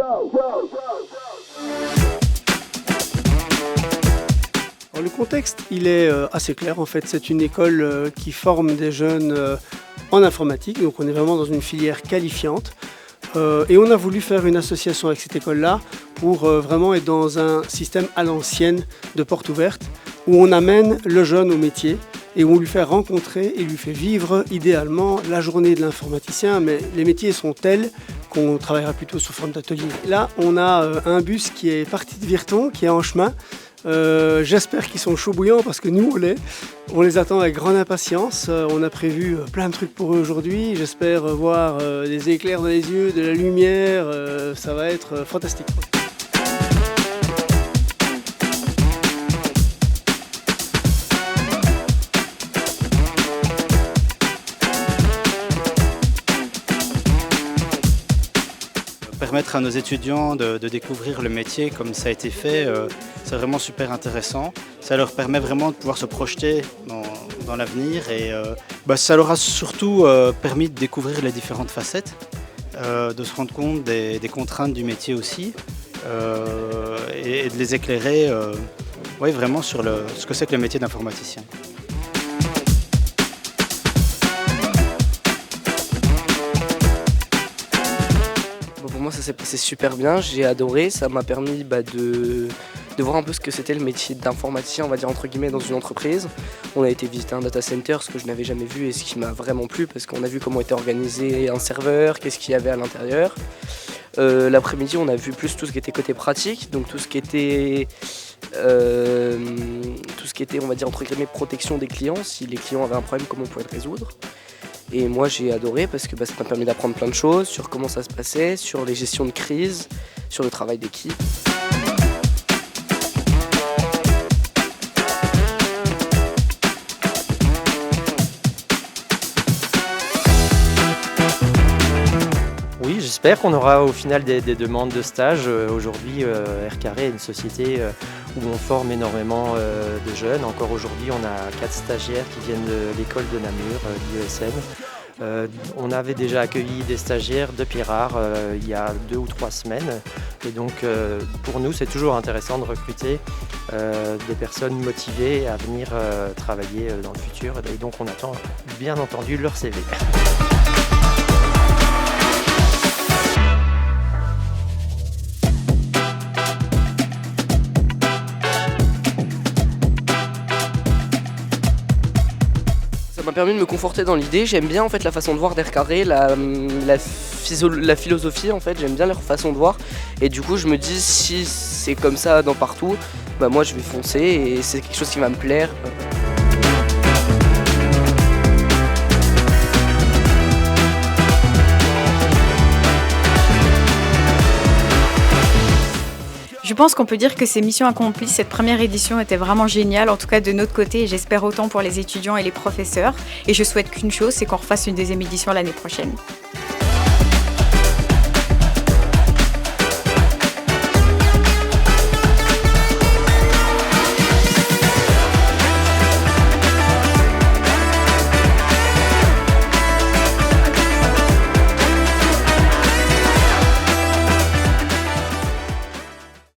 Alors, le contexte, il est assez clair. En fait, c'est une école qui forme des jeunes en informatique. Donc, on est vraiment dans une filière qualifiante. Et on a voulu faire une association avec cette école-là pour vraiment être dans un système à l'ancienne de porte ouverte où on amène le jeune au métier et où on lui fait rencontrer et lui fait vivre idéalement la journée de l'informaticien. Mais les métiers sont tels qu'on travaillera plutôt sous forme d'atelier. Là, on a un bus qui est parti de Virton, qui est en chemin. J'espère qu'ils sont chauds bouillants parce que nous on les attend avec grande impatience. On a prévu plein de trucs pour eux aujourd'hui. J'espère voir des éclairs dans les yeux, de la lumière. Ça va être fantastique. Permettre à nos étudiants de découvrir le métier comme ça a été fait, c'est vraiment super intéressant. Ça leur permet vraiment de pouvoir se projeter dans l'avenir et ça leur a surtout permis de découvrir les différentes facettes, de se rendre compte des contraintes du métier aussi et de les éclairer vraiment sur ce que c'est que le métier d'informaticien. Pour moi, ça s'est passé super bien, j'ai adoré, ça m'a permis de voir un peu ce que c'était le métier d'informaticien, on va dire entre guillemets, dans une entreprise. On a été visiter un data center, ce que je n'avais jamais vu et ce qui m'a vraiment plu parce qu'on a vu comment était organisé un serveur, qu'est-ce qu'il y avait à l'intérieur. L'après-midi, on a vu plus tout ce qui était côté pratique, donc tout ce qui était, on va dire entre guillemets, protection des clients. Si les clients avaient un problème, comment on pouvait le résoudre. Et moi j'ai adoré parce que ça m'a permis d'apprendre plein de choses sur comment ça se passait, sur les gestions de crise, sur le travail d'équipe. Oui, j'espère qu'on aura au final des demandes de stage. Aujourd'hui, Air Carré est une société où on forme énormément de jeunes. Encore aujourd'hui, on a 4 stagiaires qui viennent de l'école de Namur, l'IESN. On avait déjà accueilli des stagiaires de Pirard il y a 2 ou 3 semaines. Et donc, pour nous, c'est toujours intéressant de recruter des personnes motivées à venir travailler dans le futur. Et donc, on attend bien entendu leur CV. Ça m'a permis de me conforter dans l'idée. J'aime bien en fait la façon de voir d'Air Carré, la philosophie en fait. J'aime bien leur façon de voir. Et du coup, je me dis si c'est comme ça dans partout, moi je vais foncer et c'est quelque chose qui va me plaire. Je pense qu'on peut dire que c'est mission accomplie. Cette première édition était vraiment géniale, en tout cas de notre côté, et j'espère autant pour les étudiants et les professeurs. Et je souhaite qu'une chose, c'est qu'on refasse une deuxième édition l'année prochaine.